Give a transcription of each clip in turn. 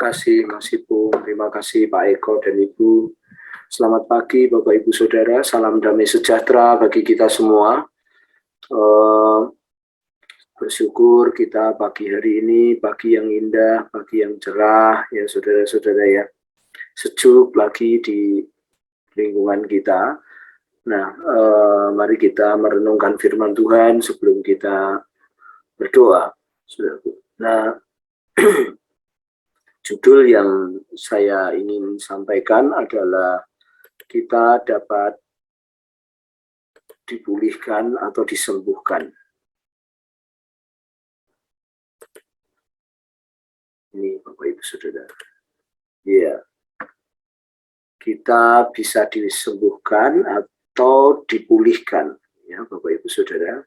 kasih Mas Ipung, terima kasih Pak Eko dan Ibu. Selamat pagi Bapak Ibu Saudara, salam damai sejahtera bagi kita semua. Bersyukur kita pagi hari ini, pagi yang indah, pagi yang cerah, ya saudara-saudara ya. Sejuk lagi di lingkungan kita. Nah, mari kita merenungkan firman Tuhan sebelum kita berdoa. Saudaraku. Nah, judul yang saya ingin sampaikan adalah kita dapat dipulihkan atau disembuhkan. Ini Bapak Ibu Saudara. Ya, kita bisa disembuhkan atau dipulihkan, ya Bapak Ibu Saudara.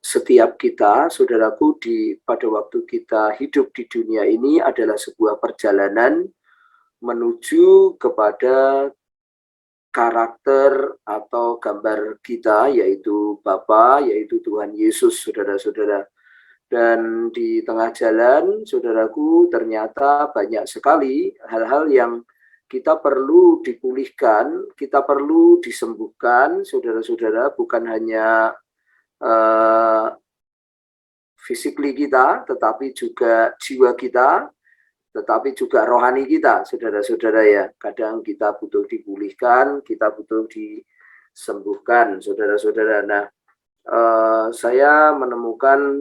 Setiap kita, saudaraku, pada waktu kita hidup di dunia ini adalah sebuah perjalanan menuju kepada karakter atau gambar kita, yaitu Bapa, yaitu Tuhan Yesus, saudara-saudara. Dan di tengah jalan, saudaraku, ternyata banyak sekali hal-hal yang kita perlu dipulihkan, kita perlu disembuhkan, saudara-saudara, bukan hanya physically kita, tetapi juga jiwa kita, tetapi juga rohani kita, saudara-saudara ya. Kadang kita butuh dipulihkan, kita butuh disembuhkan, saudara-saudara. Nah, saya menemukan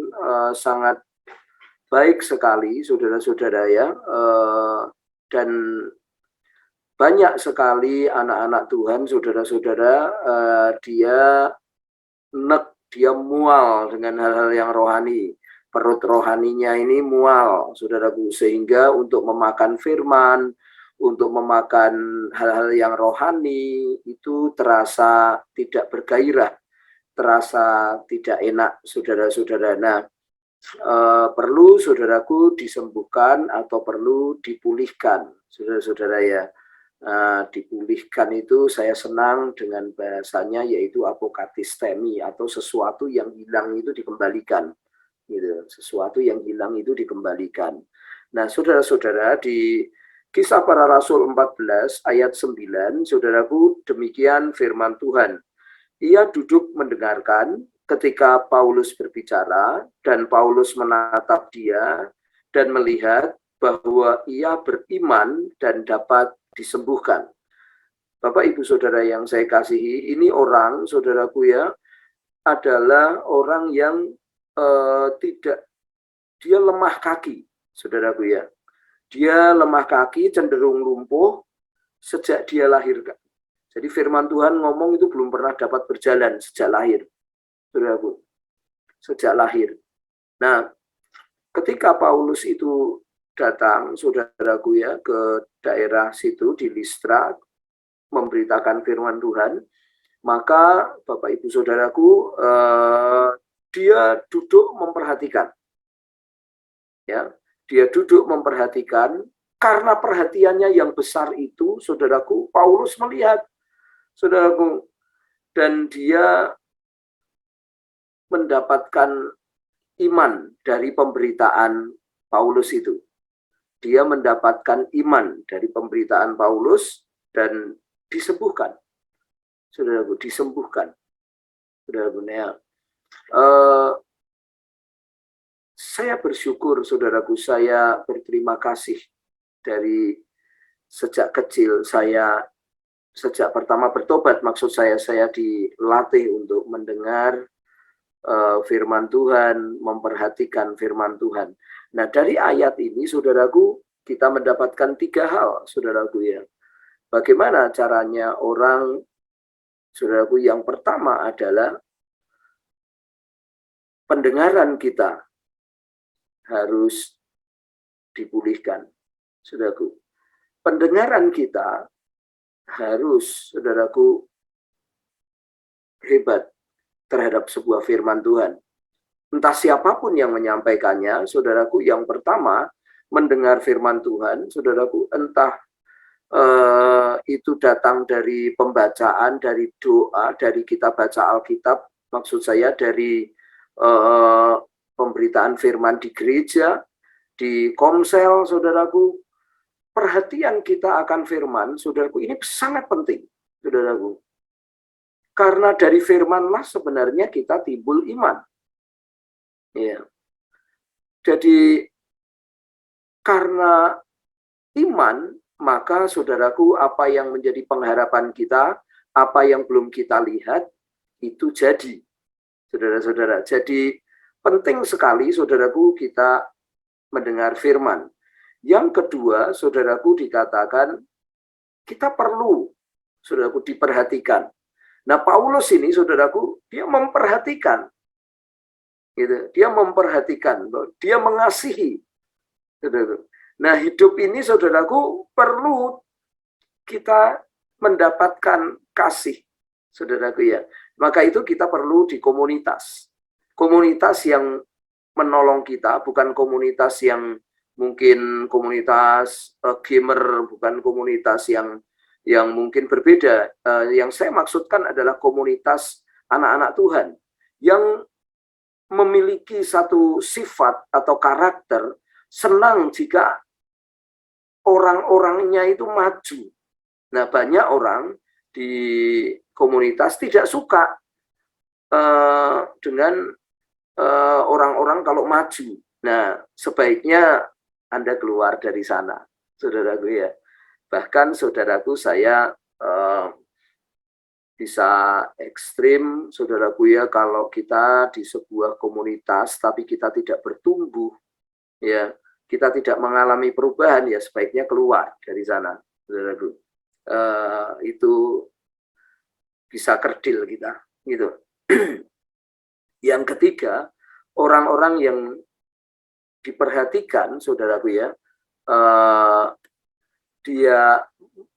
sangat baik sekali, saudara-saudara ya, dan banyak sekali anak-anak Tuhan, saudara-saudara, dia mual dengan hal-hal yang rohani. Perut rohaninya ini mual, saudaraku, sehingga untuk memakan firman, untuk memakan hal-hal yang rohani, itu terasa tidak bergairah, terasa tidak enak, saudara-saudara. Nah, perlu, saudaraku, disembuhkan atau perlu dipulihkan, saudara-saudara ya. Dipulihkan itu saya senang dengan bahasanya, yaitu apokatistemi, atau sesuatu yang hilang itu dikembalikan, gitu. Sesuatu yang hilang itu dikembalikan. Nah, saudara-saudara, di Kisah Para Rasul 14 ayat 9, saudaraku, demikian firman Tuhan. Ia duduk mendengarkan ketika Paulus berbicara, dan Paulus menatap dia dan melihat bahwa ia beriman dan dapat disembuhkan. Bapak Ibu Saudara yang saya kasihi, ini orang, saudaraku ya, adalah orang yang dia lemah kaki, saudaraku ya. Dia lemah kaki, cenderung lumpuh sejak dia lahir. Jadi firman Tuhan ngomong itu belum pernah dapat berjalan sejak lahir, saudaraku. Sejak lahir. Nah, ketika Paulus itu datang, saudaraku ya, ke daerah situ di Listra, memberitakan firman Tuhan, maka Bapak Ibu Saudaraku, dia duduk memperhatikan. Ya, dia duduk memperhatikan, karena perhatiannya yang besar itu, saudaraku, Paulus melihat, saudaraku, dan dia mendapatkan iman dari pemberitaan Paulus itu. Dia mendapatkan iman dari pemberitaan Paulus dan disembuhkan. Saudaraku, disembuhkan. Saudaraku, ya. Saya bersyukur, saudaraku, saya berterima kasih dari sejak kecil sejak pertama bertobat, maksud saya dilatih untuk mendengar firman Tuhan, memperhatikan firman Tuhan. Nah, dari ayat ini, saudaraku, kita mendapatkan 3 hal, saudaraku ya. Bagaimana caranya orang, saudaraku, yang pertama adalah pendengaran kita harus dipulihkan, saudaraku. Pendengaran kita harus, saudaraku, hebat terhadap sebuah firman Tuhan. Entah siapapun yang menyampaikannya, saudaraku, yang pertama mendengar firman Tuhan, saudaraku, entah itu datang dari pembacaan, dari doa, dari kita baca Alkitab, maksud saya dari pemberitaan firman di gereja, di komsel, saudaraku, perhatian kita akan firman, saudaraku, ini sangat penting, saudaraku. Karena dari firmanlah sebenarnya kita timbul iman. Ya. Jadi karena iman, maka saudaraku, apa yang menjadi pengharapan kita, apa yang belum kita lihat, itu jadi. Saudara-saudara, jadi penting sekali, saudaraku, kita mendengar firman. Yang kedua, saudaraku, dikatakan kita perlu, saudaraku, diperhatikan. Nah, Paulus ini, saudaraku, dia memperhatikan, gitu. Dia memperhatikan, dia mengasihi, saudaraku. Nah, hidup ini, saudaraku, perlu kita mendapatkan kasih, saudaraku ya. Maka itu kita perlu di komunitas. Komunitas yang menolong kita, bukan komunitas yang mungkin komunitas gamer, bukan komunitas yang mungkin berbeda. Yang saya maksudkan adalah komunitas anak-anak Tuhan yang memiliki satu sifat atau karakter senang jika orang-orangnya itu maju. Nah, banyak orang di komunitas tidak suka dengan orang-orang kalau maju. Nah, sebaiknya Anda keluar dari sana, saudaraku ya. Bahkan saudaraku, saya bisa ekstrim, saudaraku ya, kalau kita di sebuah komunitas tapi kita tidak bertumbuh, ya, kita tidak mengalami perubahan, ya sebaiknya keluar dari sana, saudaraku. Itu bisa kerdil kita, gitu. Yang ketiga, orang-orang yang diperhatikan, saudaraku ya, dia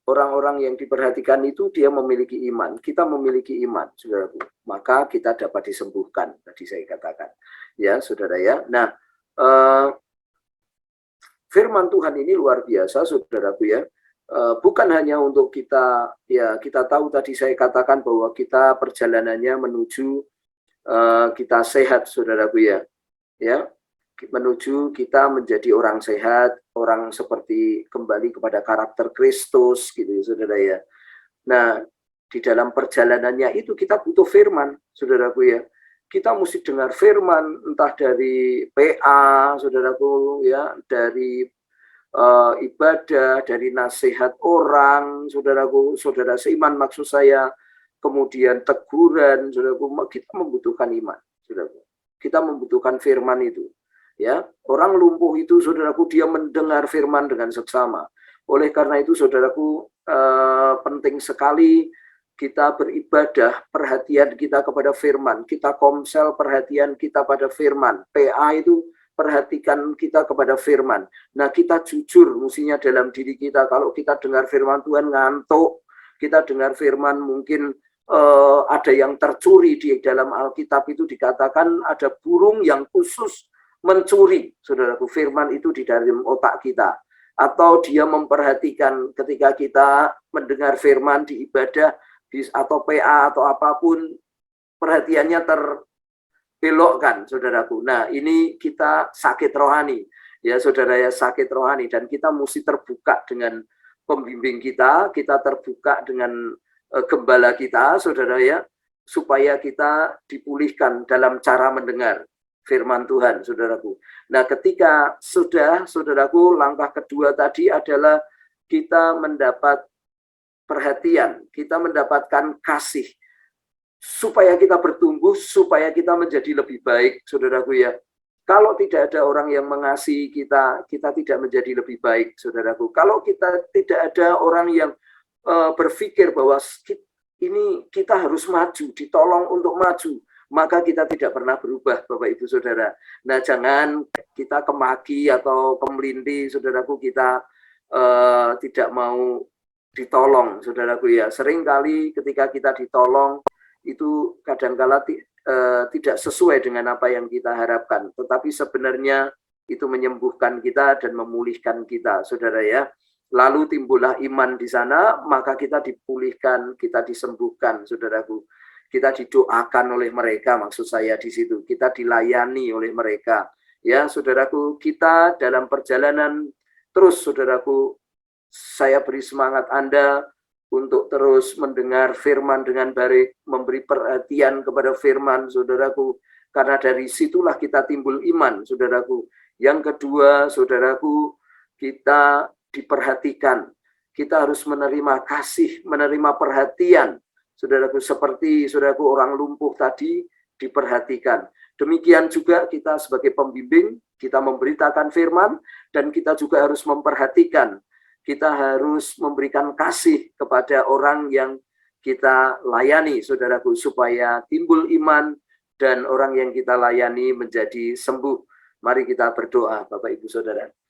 orang-orang yang diperhatikan itu dia memiliki iman. Kita memiliki iman, saudaraku. Maka kita dapat disembuhkan. Tadi saya katakan, ya, saudara ya. Nah, firman Tuhan ini luar biasa, saudaraku ya. Bukan hanya untuk kita, ya, kita tahu tadi saya katakan bahwa kita perjalanannya menuju kita sehat, saudaraku ya. Ya, menuju kita menjadi orang sehat, orang seperti kembali kepada karakter Kristus, gitu ya, saudara ya. Nah, di dalam perjalanannya itu kita butuh firman, saudaraku ya. Kita mesti dengar firman, entah dari PA, saudaraku ya, dari ibadah, dari nasihat orang, saudaraku, saudara seiman maksud saya, kemudian teguran, saudaraku, kita membutuhkan iman, saudaraku. Kita membutuhkan firman itu. Ya, orang lumpuh itu, saudaraku, dia mendengar firman dengan seksama. Oleh karena itu, saudaraku, penting sekali kita beribadah, perhatian kita kepada firman. Kita komsel, perhatian kita pada firman. PA itu perhatikan kita kepada firman. Nah, kita jujur mestinya dalam diri kita. Kalau kita dengar firman Tuhan ngantuk, kita dengar firman mungkin ada yang tercuri. Di dalam Alkitab itu dikatakan ada burung yang khusus mencuri, saudaraku, firman itu di dalam otak kita. Atau dia memperhatikan ketika kita mendengar firman di ibadah atau PA atau apapun, perhatiannya belokkan, saudaraku. Nah, ini kita sakit rohani, ya saudara ya, sakit rohani, dan kita mesti terbuka dengan pembimbing kita terbuka dengan gembala kita, saudara ya, supaya kita dipulihkan dalam cara mendengar firman Tuhan, saudaraku. Nah, ketika sudah, saudaraku, langkah kedua tadi adalah kita mendapat perhatian, kita mendapatkan kasih, supaya kita bertumbuh, supaya kita menjadi lebih baik, saudaraku ya. Kalau tidak ada orang yang mengasihi kita, kita tidak menjadi lebih baik, saudaraku. Kalau kita tidak ada orang yang berpikir bahwa ini kita harus maju, ditolong untuk maju, maka kita tidak pernah berubah, Bapak Ibu Saudara. Nah, jangan kita kemaki atau kemelintih, saudaraku, kita tidak mau ditolong, saudaraku ya. Seringkali ketika kita ditolong, itu kadangkala tidak sesuai dengan apa yang kita harapkan, tetapi sebenarnya itu menyembuhkan kita dan memulihkan kita, saudara ya. Lalu timbullah iman di sana, maka kita dipulihkan, kita disembuhkan, saudaraku. Kita didoakan oleh mereka, maksud saya di situ. Kita dilayani oleh mereka. Ya, saudaraku, kita dalam perjalanan terus, saudaraku, saya beri semangat Anda untuk terus mendengar firman dengan baik, memberi perhatian kepada firman, saudaraku, karena dari situlah kita timbul iman, saudaraku. Yang kedua, saudaraku, kita diperhatikan. Kita harus menerima kasih, menerima perhatian, saudaraku, seperti saudaraku orang lumpuh tadi diperhatikan. Demikian juga kita sebagai pembimbing, kita memberitakan firman, dan kita juga harus memperhatikan. Kita harus memberikan kasih kepada orang yang kita layani, saudaraku, supaya timbul iman dan orang yang kita layani menjadi sembuh. Mari kita berdoa, Bapak Ibu Saudara.